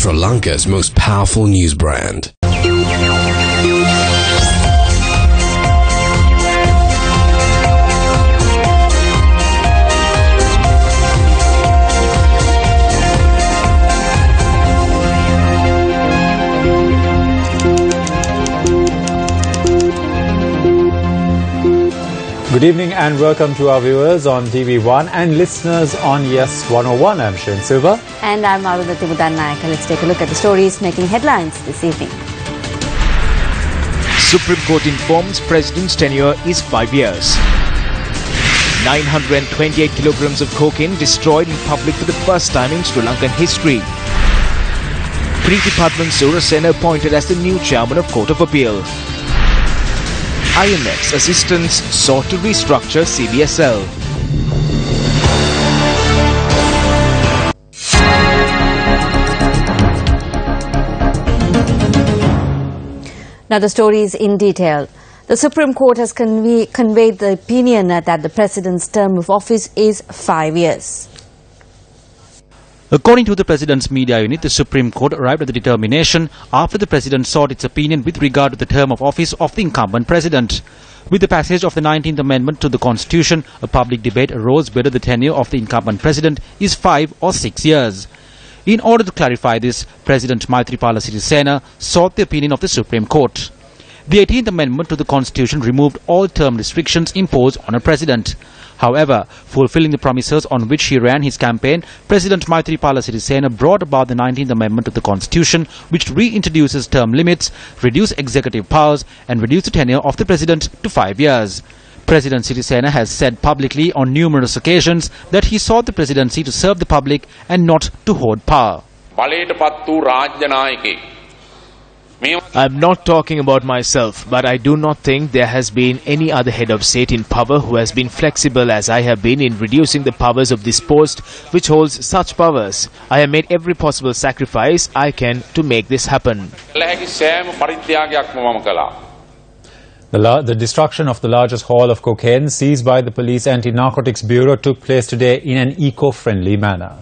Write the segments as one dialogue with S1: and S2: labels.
S1: Sri Lanka's most powerful news brand.
S2: Good evening and welcome to our viewers on TV1 and listeners on Yes 101. I'm Silva.
S3: And I'm Arundhati Budannayaka. Let's take a look at the stories making headlines this evening.
S4: Supreme Court informs President's tenure is 5 years. 928 kilograms of cocaine destroyed in public for the first time in Sri Lankan history. Maithripalas Surasena appointed as the new chairman of Court of Appeal. IMF's assistance sought to restructure CBSL.
S3: Now the stories in detail. The Supreme Court has conveyed the opinion that the President's term of office is 5 years.
S5: According to the President's media unit, the Supreme Court arrived at the determination after the President sought its opinion with regard to the term of office of the incumbent President. With the passage of the 19th Amendment to the Constitution, a public debate arose whether the tenure of the incumbent President is 5 or 6 years. In order to clarify this, President Maithripalas sought the opinion of the Supreme Court. The 18th Amendment to the Constitution removed all term restrictions imposed on a President. However, fulfilling the promises on which he ran his campaign, President Maithripalas brought about the 19th Amendment to the Constitution, which reintroduces term limits, reduces executive powers and reduces the tenure of the President to 5 years. President Sirisena has said publicly on numerous occasions that he sought the presidency to serve the public and not to hoard power.
S4: I'm not talking about myself, but I do not think there has been any other head of state in power who has been flexible as I have been in reducing the powers of this post, which holds such powers. I have made every possible sacrifice I can to make this happen.
S2: The destruction of the largest haul of cocaine seized by the Police Anti-Narcotics Bureau took place today in an eco-friendly manner.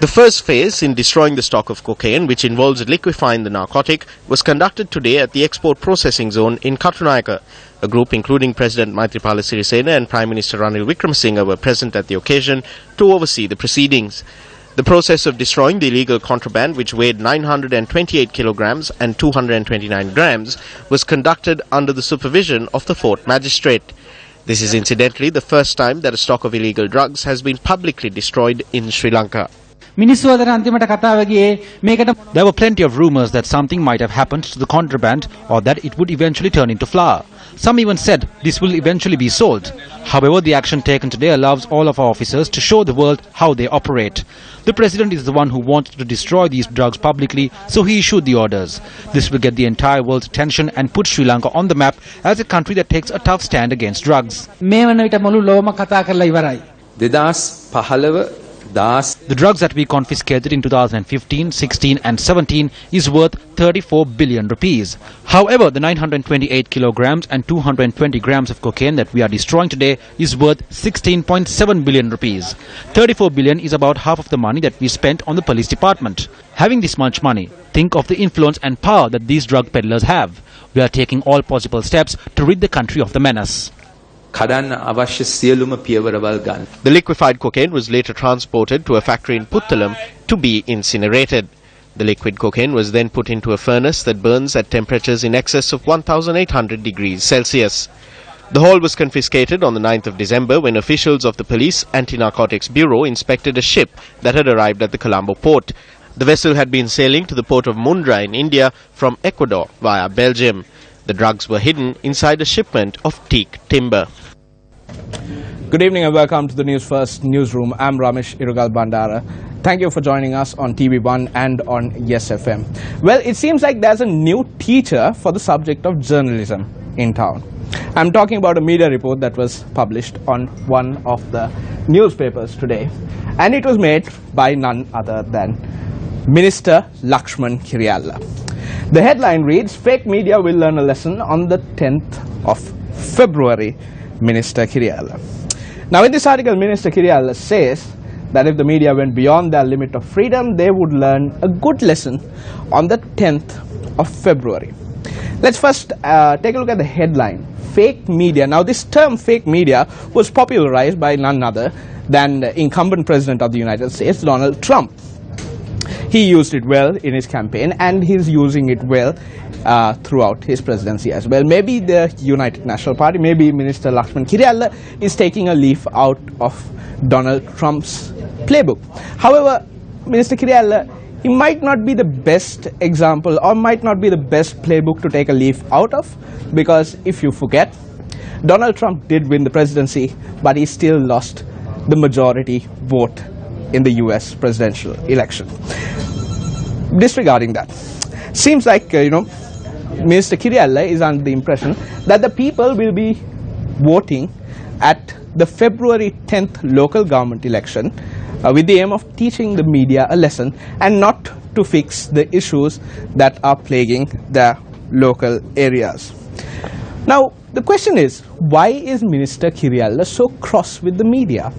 S6: The first phase in destroying the stock of cocaine, which involves liquefying the narcotic, was conducted today at the export processing zone in Katunayaka. A group including President Maithripalas Sirisena and Prime Minister Ranil Wickremesinghe were present at the occasion to oversee the proceedings. The process of destroying the illegal contraband, which weighed 928 kilograms and 229 grams, was conducted under the supervision of the Fort Magistrate. This is incidentally the first time that a stock of illegal drugs has been publicly destroyed in Sri Lanka.
S5: There were plenty of rumors that something might have happened to the contraband or that it would eventually turn into flour. Some even said this will eventually be sold. However, the action taken today allows all of our officers to show the world how they operate. The President is the one who wanted to destroy these drugs publicly, so he issued the orders. This will get the entire world's attention and put Sri Lanka on the map as a country that takes a tough stand against drugs. The drugs that we confiscated in 2015, 16 and 17 is worth 34 billion rupees. However, the 928 kilograms and 220 grams of cocaine that we are destroying today is worth 16.7 billion rupees. 34 billion is about half of the money that we spent on the police department. Having this much money, think of the influence and power that these drug peddlers have. We are taking all possible steps to rid the country of the menace.
S6: The liquefied cocaine was later transported to a factory in Puttalam to be incinerated. The liquid cocaine was then put into a furnace that burns at temperatures in excess of 1800 degrees Celsius. The haul was confiscated on the 9th of December when officials of the Police Anti-Narcotics Bureau inspected a ship that had arrived at the Colombo port. The vessel had been sailing to the port of Mundra in India from Ecuador via Belgium. The drugs were hidden inside a shipment of teak timber.
S7: Good evening and welcome to the Newsfirst newsroom. I'm Ramesh Irugal Bandara. Thank you for joining us on TV1 and on Yes FM. Well, it seems like there's a new teacher for the subject of journalism in town. I'm talking about a media report that was published on one of the newspapers today, and it was made by none other than Minister Lakshman Kiriyalla. The headline reads, "Fake media will learn a lesson on the 10th of February, Minister Kiriyalla." Now in this article, Minister Kiriyalla says that if the media went beyond their limit of freedom, they would learn a good lesson on the 10th of February. Let's first take a look at the headline, fake media. Now this term fake media was popularized by none other than the incumbent president of the United States, Donald Trump. He used it well in his campaign, and he's using it well throughout his presidency as well. Maybe the United National Party, maybe Minister Lakshman Kiriyalla is taking a leaf out of Donald Trump's playbook. However, Minister Kiriyalla, he might not be the best example or might not be the best playbook to take a leaf out of, because if you forget, Donald Trump did win the presidency, but he still lost the majority vote in the US presidential election. Disregarding that, seems like, Minister Kiriyalla is under the impression that the people will be voting at the February 10th local government election with the aim of teaching the media a lesson and not to fix the issues that are plaguing their local areas. Now, the question is, why is Minister Kiriyalla so cross with the media?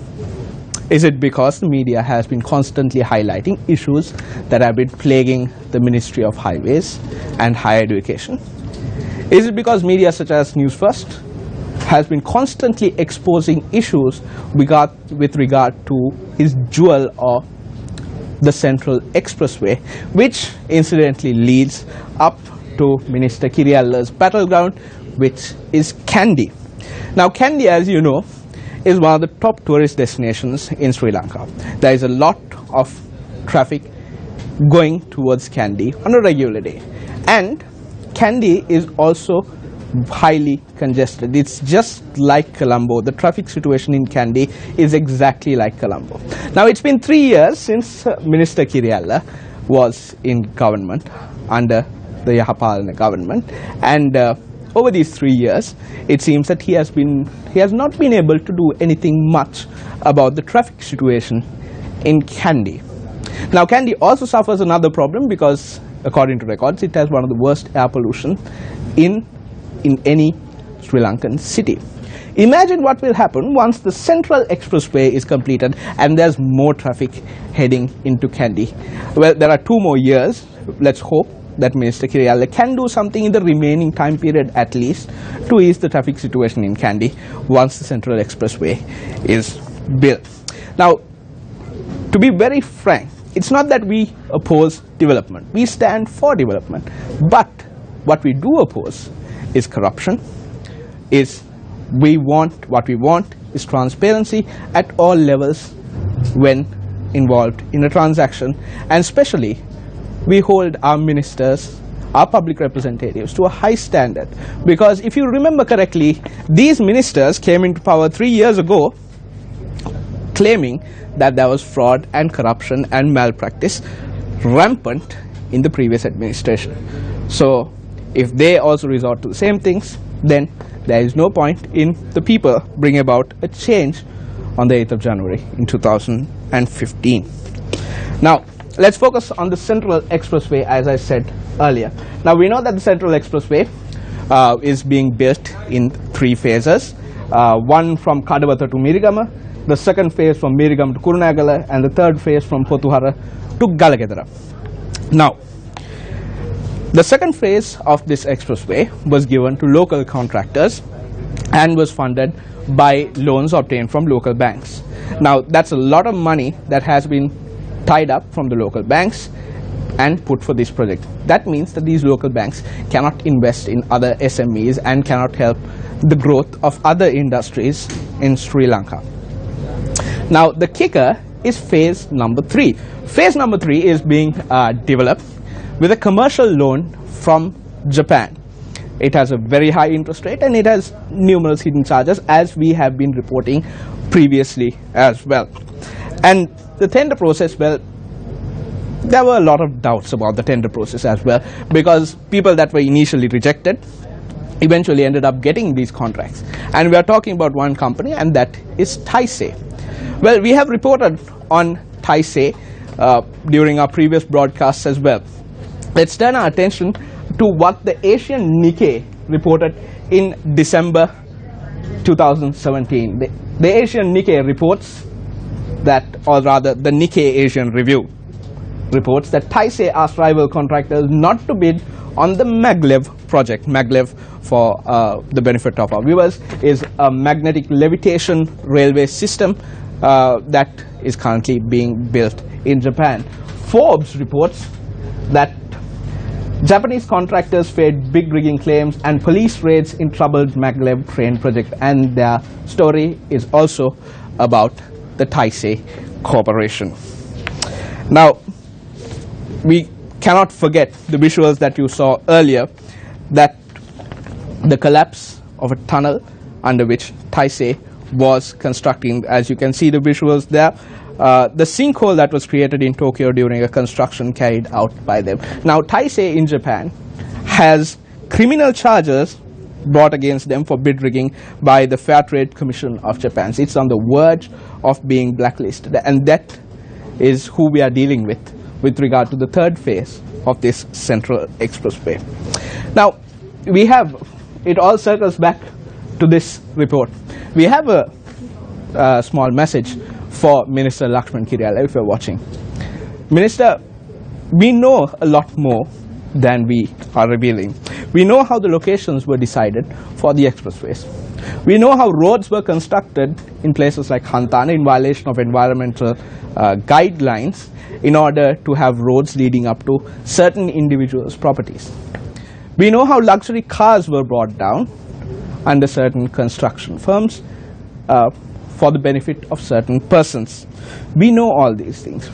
S7: Is it because the media has been constantly highlighting issues that have been plaguing the Ministry of Highways and Higher Education? Is it because media such as Newsfirst has been constantly exposing issues with regard to his jewel or the Central Expressway, which incidentally leads up to Minister Kiriyalla's battleground, which is Kandy. Now Kandy, as you know, is one of the top tourist destinations in Sri Lanka. There is a lot of traffic going towards Kandy on a regular day, and Kandy is also highly congested. It's just like Colombo. The traffic situation in Kandy is exactly like Colombo. Now, it's been 3 years since Minister Kiriyalla was in government under the Yahapalana government, and over these 3 years, it seems that he has not been able to do anything much about the traffic situation in Kandy. Now, Kandy also suffers another problem because, according to records, it has one of the worst air pollution in any Sri Lankan city. Imagine what will happen once the Central Expressway is completed and there's more traffic heading into Kandy. Well, there are 2 more years. Let's hope that Minister Kiriyalla can do something in the remaining time period at least to ease the traffic situation in Kandy once the Central Expressway is built. Now, to be very frank, it's not that we oppose development. We stand for development. But what we do oppose is corruption. What we want is transparency at all levels when involved in a transaction, and especially we hold our ministers, our public representatives to a high standard, because if you remember correctly, these ministers came into power 3 years ago claiming that there was fraud and corruption and malpractice rampant in the previous administration. So if they also resort to the same things, then there is no point in the people bringing about a change on the 8th of January in 2015. Now, let's focus on the Central Expressway, as I said earlier. Now, we know that the Central Expressway is being built in 3 phases. One from Kadawatha to Mirigama, the second phase from Mirigama to Kurunegala, and the third phase from Potuhara to Galagedara. Now, the second phase of this expressway was given to local contractors and was funded by loans obtained from local banks. Now, that's a lot of money that has been tied up from the local banks and put for this project. That means that these local banks cannot invest in other SMEs and cannot help the growth of other industries in Sri Lanka. Now, the kicker is phase number 3. Phase number 3 is being developed with a commercial loan from Japan. It has a very high interest rate and it has numerous hidden charges, as we have been reporting previously as well. And the tender process, well, there were a lot of doubts about the tender process as well, because people that were initially rejected eventually ended up getting these contracts. And we are talking about one company, and that is Taisei. Well, we have reported on Taisei during our previous broadcasts as well. Let's turn our attention to what the Asian Nikkei reported in December 2017. The Asian Nikkei reports that, or rather the Nikkei Asian Review reports that Taisei asked rival contractors not to bid on the maglev project. Maglev, for the benefit of our viewers, is a magnetic levitation railway system that is currently being built in Japan. Forbes reports that Japanese contractors faced big rigging claims and police raids in troubled maglev train project, and their story is also about the Taisei Corporation. Now, we cannot forget the visuals that you saw earlier, that the collapse of a tunnel under which Taisei was constructing. As you can see the visuals there, the sinkhole that was created in Tokyo during a construction carried out by them. Now, Taisei in Japan has criminal charges brought against them for bid rigging by the Fair Trade Commission of Japan. It's on the verge of being blacklisted, and that is who we are dealing with regard to the third phase of this Central Expressway. Now, we have, it all circles back to this report. We have a small message for Minister Lakshman Kiriyala, if you're watching. Minister, we know a lot more than we are revealing. We know how the locations were decided for the expressways. We know how roads were constructed in places like Hantana in violation of environmental guidelines in order to have roads leading up to certain individuals' properties. We know how luxury cars were brought down under certain construction firms for the benefit of certain persons. We know all these things.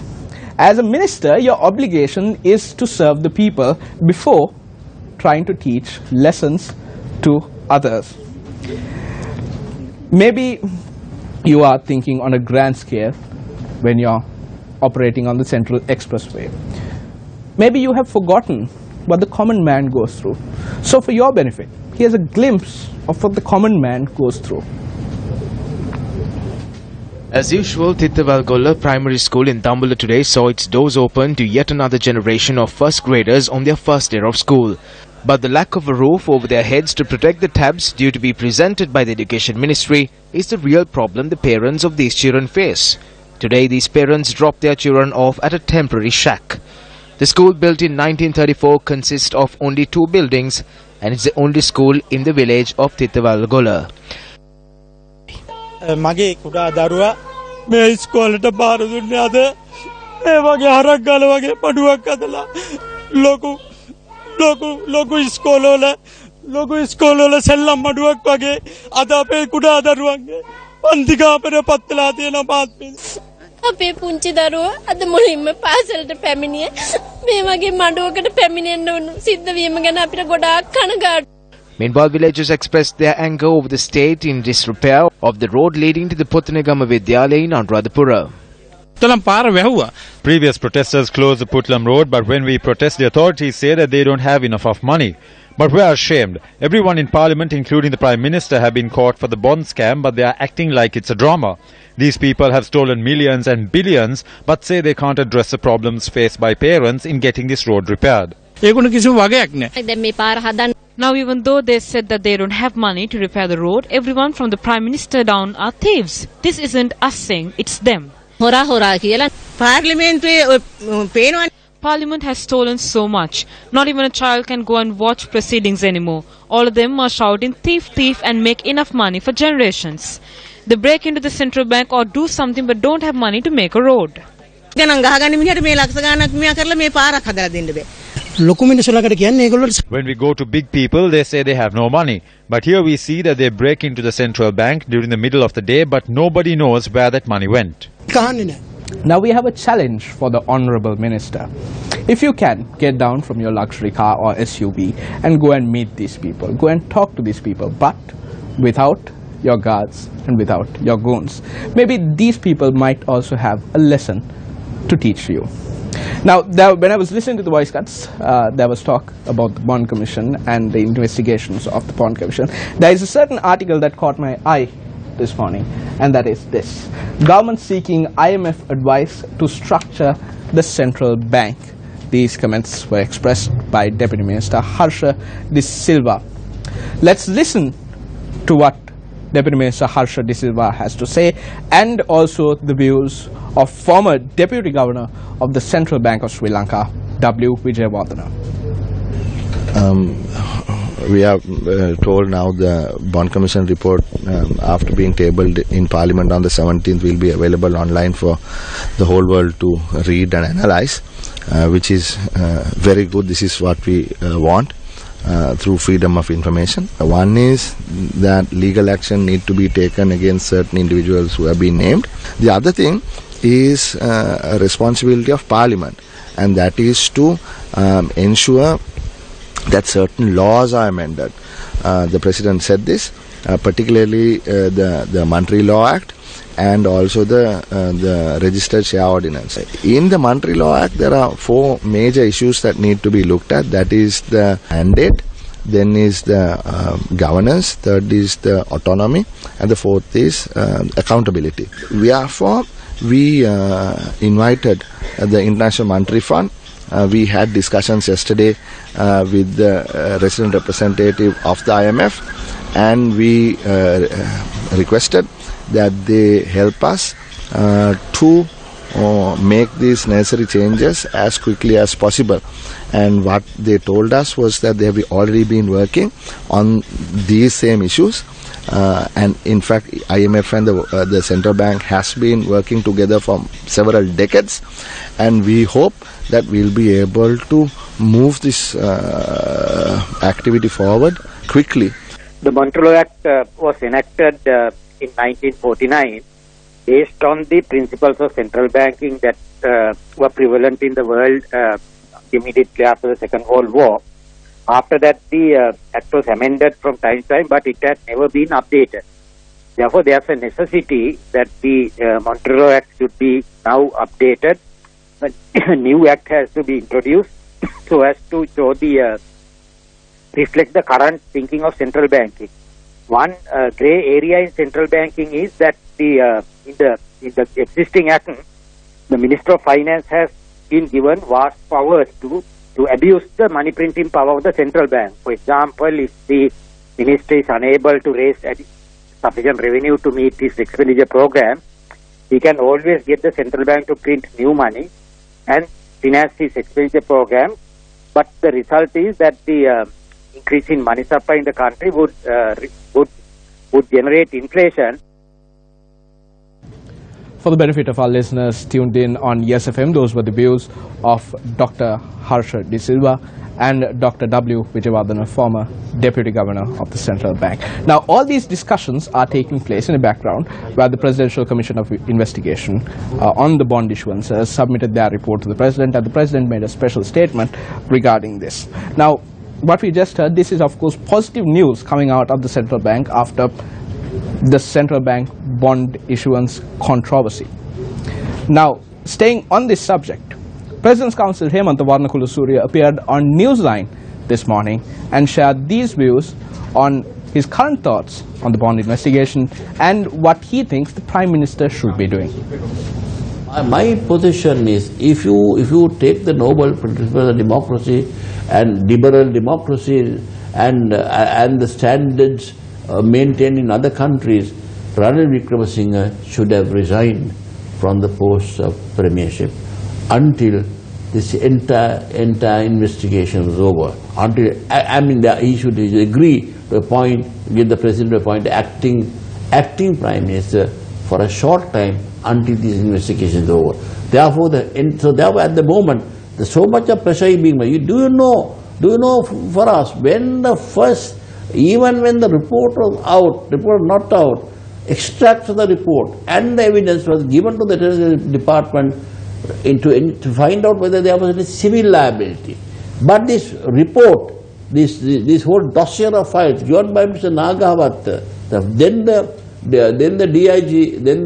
S7: As a minister, your obligation is to serve the people before trying to teach lessons to others. Maybe you are thinking on a grand scale when you're operating on the Central Expressway. Maybe you have forgotten what the common man goes through. So for your benefit, here's a glimpse of what the common man goes through.
S4: As usual, Thittawalgolla Primary School in Dambulla today saw its doors open to yet another generation of first graders on their first day of school. But the lack of a roof over their heads to protect the tabs due to be presented by the Education Ministry is the real problem the parents of these children face. Today, these parents dropped their children off at a temporary shack. The school, built in 1934, consists of only 2 buildings and it's the only school in the village of Thittawalgolla.
S8: මගේ කුඩා දරුවා මේ ඉස්කෝලේට බාර දුන්නේ අද මේ වගේ හරක් ගාලා වගේ පඩුවක් අදලා ලොකු ඉස්කෝලවල සෙල්ලම් මඩුවක් වගේ අද අපේ කුඩා දරුවන්ගේ පන්ති කාමරේ පත්ලා තියෙන පාත්මේ
S9: අපේ පුංචි දරුවා අද මුලින්ම පාසලට පැමිණියේ මේ වගේ මඩුවකට පැමිණෙන්න සිද්ධ වීම ගැන අපිට ගොඩාක් කනගාටුයි.
S4: Meanwhile, villagers expressed their anger over the state in disrepair of the road leading to the Puttanegama Vidyalaya in Anuradhapura.
S2: Previous protesters closed the Putlam road, but when we protest, the authorities say that they don't have enough of money. But we are ashamed. Everyone in Parliament, including the Prime Minister, have been caught for the bond scam, but they are acting like it's a drama. These people have stolen millions and billions, but say they can't address the problems faced by parents in getting this road repaired.
S10: Now, even though they said that they don't have money to repair the road, everyone from the Prime Minister down are thieves. This isn't us saying, it's them. Parliament has stolen so much. Not even a child can go and watch proceedings anymore. All of them are shouting thief, thief and make enough money for generations. They break into the central bank or do something but don't have money to make a road.
S11: When
S2: we go to big people, they say they have no money. But here we see that they break into the central bank during the middle of the day, but nobody knows where that money went.
S7: Now we have a challenge for the Honourable Minister. If you can, get down from your luxury car or SUV and go and meet these people. Go and talk to these people, but without your guards and without your goons. Maybe these people might also have a lesson to teach you. Now, when I was listening to the voice cuts, there was talk about the Bond Commission and the investigations of the Bond Commission. There is a certain article that caught my eye this morning, and that is this. Government seeking IMF advice to structure the central bank. These comments were expressed by Deputy Minister Harsha Silva. Let's listen to what Deputy Minister Harsha Silva has to say, and also the views of former Deputy Governor of the Central Bank of Sri Lanka, W. Vijayawardena.
S11: We are told now the Bond Commission report, after being tabled in Parliament on the 17th, will be available online for the whole world to read and analyse, which is very good. This is what we want through freedom of information. One is that legal action need to be taken against certain individuals who have been named. The other thing is a responsibility of Parliament, and that is to ensure that certain laws are amended. The President said this, particularly the Monetary Law Act and also the Registered Share Ordinance. In the Monetary Law Act, there are 4 major issues that need to be looked at. That is the mandate, then is the governance, third is the autonomy, and the fourth is accountability. Therefore, we invited the International Monetary Fund. We had discussions yesterday with the resident representative of the IMF, and we requested that they help us to make these necessary changes as quickly as possible. And what they told us was that they have already been working on these same issues. And in fact, IMF and the Central Bank has been working together for several decades, and we hope that we'll be able to move this activity forward quickly.
S12: The Monetary Act was enacted in 1949 based on the principles of central banking that were prevalent in the world immediately after the Second World War. After that, the Act was amended from time to time, but it had never been updated. Therefore, there's a necessity that the Monetary Act should be now updated. A new Act has to be introduced so as to show the reflect the current thinking of central banking. One grey area in central banking is that in the existing Act, the Minister of Finance has been given vast powers to abuse the money printing power of the central bank. For example, if the ministry is unable to raise sufficient revenue to meet its expenditure program, he can always get the central bank to print new money and finance his expenditure program. But the result is that the increase in money supply in the country would generate inflation.
S7: For the benefit of our listeners tuned in on Yes FM, those were the views of Dr. Harsha Silva and Dr. W. Vijayawardena, former Deputy Governor of the Central Bank. Now, all these discussions are taking place in the background where the Presidential Commission of Investigation on the bond issuance submitted their report to the President, and the President made a special statement regarding this. Now, what we just heard, this is of course positive news coming out of the Central Bank after the Central Bank bond issuance controversy. Now, staying on this subject, President's Counsel Hemantha Warnakulasuriya appeared on Newsline this morning and shared these views on his current thoughts on the bond investigation and what he thinks the Prime Minister should be doing.
S13: My position is, if you take the noble principle of democracy and liberal democracy and the standards maintained in other countries, Ranil Wickremesinghe should have resigned from the post of premiership until this entire investigation was over. Until he should agree to appoint, get the President to appoint acting Prime Minister for a short time until this investigation is over. Therefore, at the moment, there's so much of pressure being made. Do you know for us, when the first, even when the report was not out, extracts of the report and the evidence was given to the Treasury Department to find out whether there was any civil liability. But this report, this whole dossier of files given by Mr. Nagawat, then the DIG, then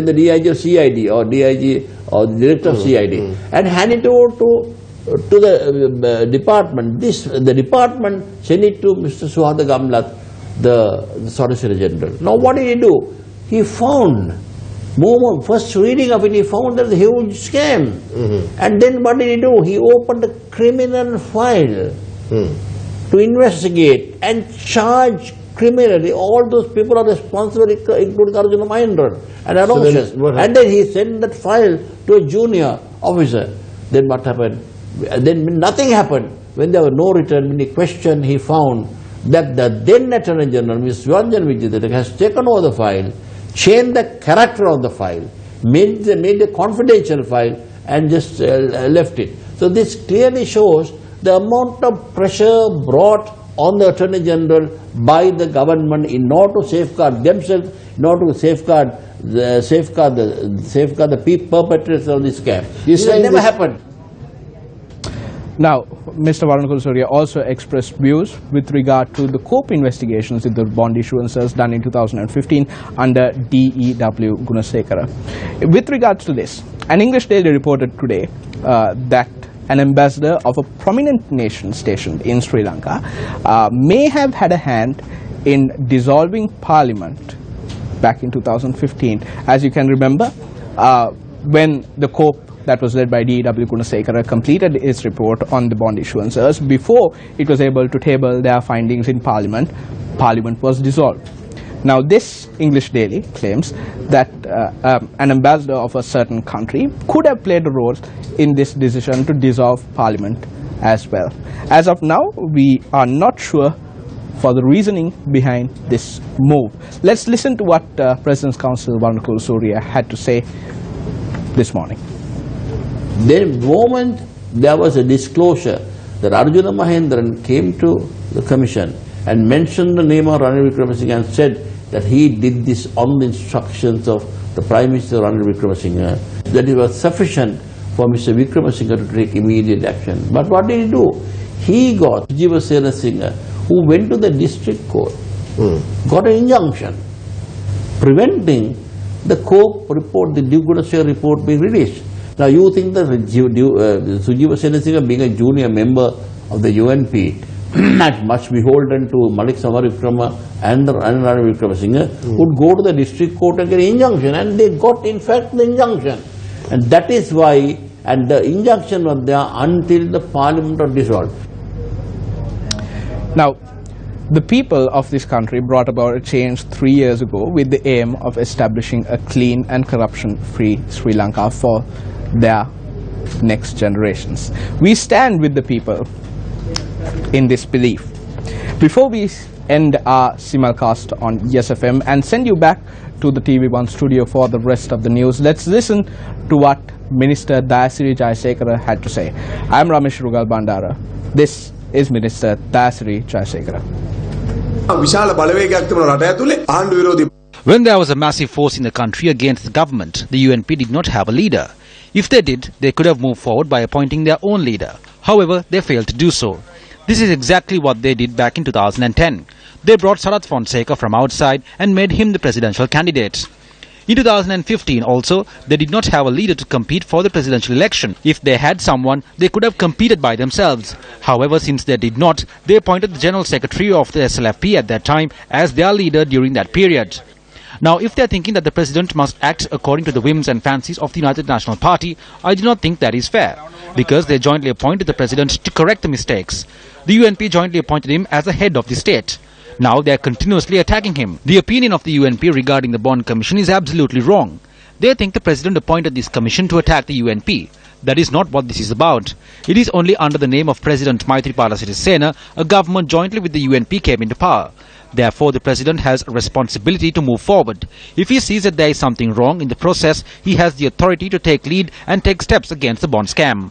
S13: the DIG of CID or DIG or the Director of CID, and hand it over to the department. The department sent it to Mr. Suhada Gamlat, the Solicitor General. Now what did he do? He found, first reading of it, he found that a huge scam. And then what did he do? He opened a criminal file to investigate and charge criminally, all those people are responsible, including Arjuna Mahindran and Aloysius. And then he sent that file to a junior officer. Then what happened? Then nothing happened. When there was no return, when he questioned, he found that the then Attorney General, Ms. Swanjan Vijay, has taken over the file, changed the character of the file, made a confidential file and just left it. So this clearly shows the amount of pressure brought on the Attorney General by the government in order to safeguard themselves, in order to safeguard the perpetrators of this scam. This has never happened.
S7: Now, Mr. Varunakul Surya also expressed views with regard to the COPE investigations into bond issuances done in 2015 under D.E.W. Gunasekara. With regards to this, an English daily reported today that an ambassador of a prominent nation stationed in Sri Lanka may have had a hand in dissolving parliament back in 2015. As you can remember, when the COPE that was led by D.W. Gunasekara completed its report on the bond issuances, before it was able to table their findings in Parliament, Parliament was dissolved. Now this English daily claims that an ambassador of a certain country could have played a role in this decision to dissolve Parliament as well. As of now, we are not sure for the reasoning behind this move. Let's listen to what President's Counsel Varunakul Surya had to say this morning.
S13: The moment there was a disclosure that Arjuna Mahindran came to the Commission and mentioned the name of Ranil Wickremesinghe and said that he did this on the instructions of the Prime Minister Ranil Wickremesinghe, that it was sufficient for Mr. Wickremesinghe to take immediate action. But what did he do? He got Jiva Senasinghe, who went to the district court, got an injunction preventing the COPE report, the Gunasekara report being released. Now you think that Sujiva Senasinghe, being a junior member of the UNP, not much beholden to Malik Samaravikrama and Ranil Wickremesinghe, would go to the district court and get an injunction, and they got in fact the injunction. And that is why, and the injunction was there until the Parliament was dissolved.
S7: Now, the people of this country brought about a change 3 years ago with the aim of establishing a clean and corruption-free Sri Lanka for their next generations. We stand with the people in this belief. Before we end our simulcast on YesFM and send you back to the TV1 studio for the rest of the news, let's listen to what Minister Dayasiri Jayasekara had to say. I am Ramesh Rugal Bandara. This is Minister Dayasiri Jayasekara.
S5: When there was a massive force in the country against the government, the UNP did not have a leader. If they did, they could have moved forward by appointing their own leader. However, they failed to do so. This is exactly what they did back in 2010. They brought Sarath Fonseca from outside and made him the presidential candidate. In 2015 also, they did not have a leader to compete for the presidential election. If they had someone, they could have competed by themselves. However, since they did not, they appointed the General Secretary of the SLFP at that time as their leader during that period. Now, if they are thinking that the president must act according to the whims and fancies of the United National Party, I do not think that is fair, because they jointly appointed the president to correct the mistakes. The UNP jointly appointed him as the head of the state. Now they are continuously attacking him. The opinion of the UNP regarding the Bond Commission is absolutely wrong. They think the president appointed this commission to attack the UNP. That is not what this is about. It is only under the name of President Maithripalas a government jointly with the UNP came into power. Therefore, the president has a responsibility to move forward. If he sees that there is something wrong in the process, he has the authority to take lead and take steps against the bond scam.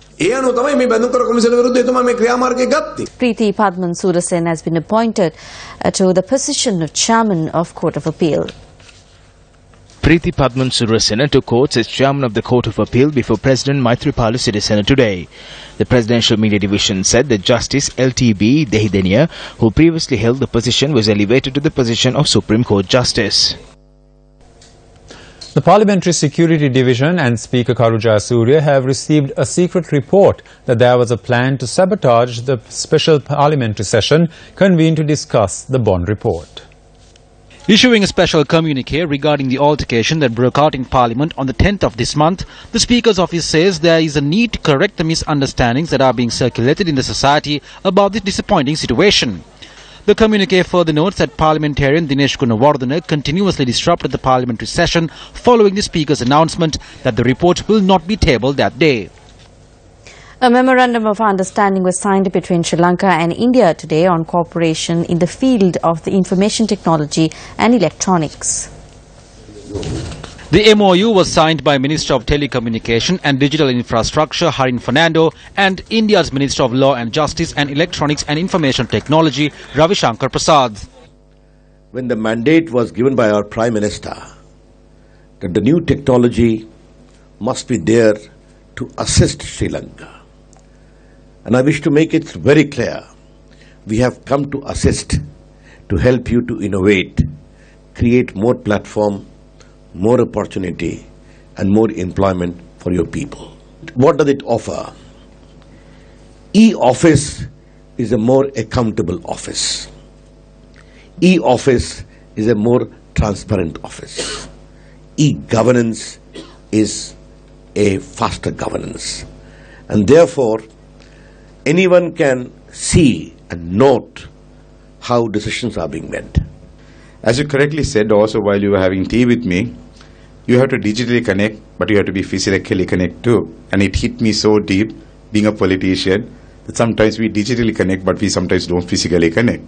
S3: Preeti Padman Surasen has been appointed to the position of Chairman of Court of Appeal.
S4: Preeti Padman Surasena took oath as Chairman of the Court of Appeal before President Maithripalas today. The Presidential Media Division said that Justice LTB Dehidenia, who previously held the position, was elevated to the position of Supreme Court Justice.
S2: The Parliamentary Security Division and Speaker Karu Jayasuriya have received a secret report that there was a plan to sabotage the special parliamentary session convened to discuss the bond report.
S5: Issuing a special communique regarding the altercation that broke out in Parliament on the 10th of this month, the Speaker's office says there is a need to correct the misunderstandings that are being circulated in the society about this disappointing situation. The communique further notes that parliamentarian Dinesh Gunawardena continuously disrupted the parliamentary session following the Speaker's announcement that the report will not be tabled that day.
S3: A memorandum of understanding was signed between Sri Lanka and India today on cooperation in the field of the information technology and electronics.
S5: The MOU was signed by Minister of Telecommunication and Digital Infrastructure Harin Fernando and India's Minister of Law and Justice and Electronics and Information Technology Ravi Shankar Prasad.
S14: When the mandate was given by our Prime Minister that the new technology must be there to assist Sri Lanka, and I wish to make it very clear, we have come to assist, to help you to innovate, create more platform, more opportunity and more employment for your people. What does it offer? E-Office is a more accountable office. E-Office is a more transparent office. E-Governance is a faster governance. And therefore, anyone can see and note how decisions are being made.
S15: As you correctly said also while you were having tea with me, you have to digitally connect, but you have to be physically connect too. And it hit me so deep, being a politician, that sometimes we digitally connect, but we sometimes don't physically connect.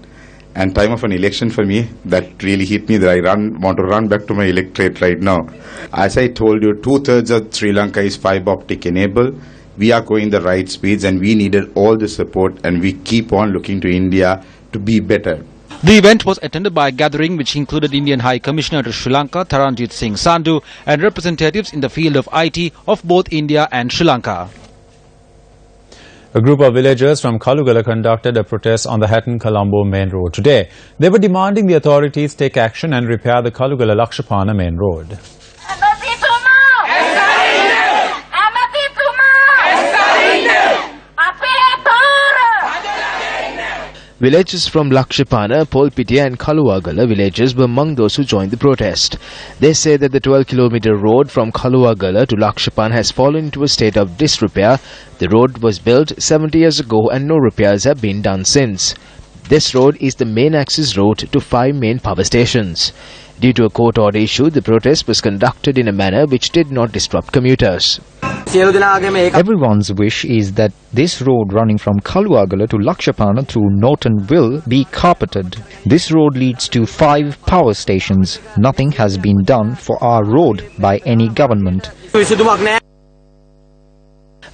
S15: And time of an election for me, that really hit me that I want to run back to my electorate right now. As I told you, 2/3 of Sri Lanka is fibre optic enabled. We are going the right speeds and we needed all the support, and we keep on looking to India to be better.
S5: The event was attended by a gathering which included Indian High Commissioner to Sri Lanka, Taranjit Singh Sandhu, and representatives in the field of IT of both India and Sri Lanka.
S2: A group of villagers from Kalugala conducted a protest on the Hatton-Colombo main road today. They were demanding the authorities take action and repair the Kalugala-Lakshapana main road.
S16: Villagers from Lakshapana, Polpitia and Kaluwagala villages were among those who joined the protest. They say that the 12-kilometer road from Kaluwagala to Lakshapana has fallen into a state of disrepair. The road was built 70 years ago and no repairs have been done since. This road is the main access road to 5 main power stations. Due to a court order issue, the protest was conducted in a manner which did not disrupt commuters.
S17: Everyone's wish is that this road running from Kaluwagala to Lakshapana through Norton will be carpeted. This road leads to 5 power stations. Nothing has been done for our road by any government.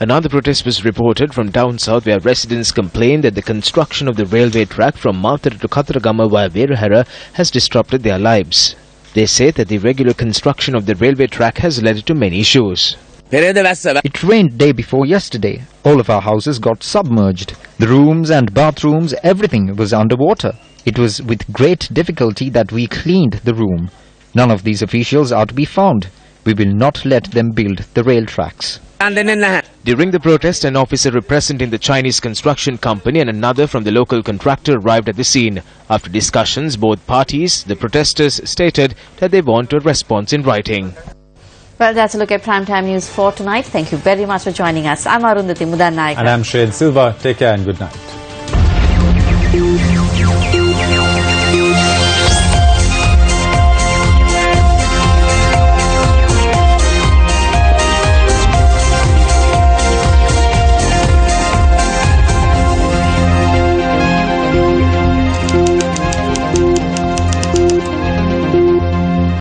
S16: Another protest was reported from down south where residents complained that the construction of the railway track from Maithripalas to Kataragama via Verahara has disrupted their lives. They say that the irregular construction of the railway track has led to many issues.
S17: It rained day before yesterday. All of our houses got submerged. The rooms and bathrooms, everything was underwater. It was with great difficulty that we cleaned the room. None of these officials are to be found. We will not let them build the rail tracks.
S16: During the protest, an officer representing the Chinese construction company and another from the local contractor arrived at the scene. After discussions, both parties, the protesters, stated that they want a response in writing.
S3: Well, that's a look at Primetime News for tonight. Thank you very much for joining us. I'm Arundhati Mudannaika.
S2: And I'm Silva. Take care and good night.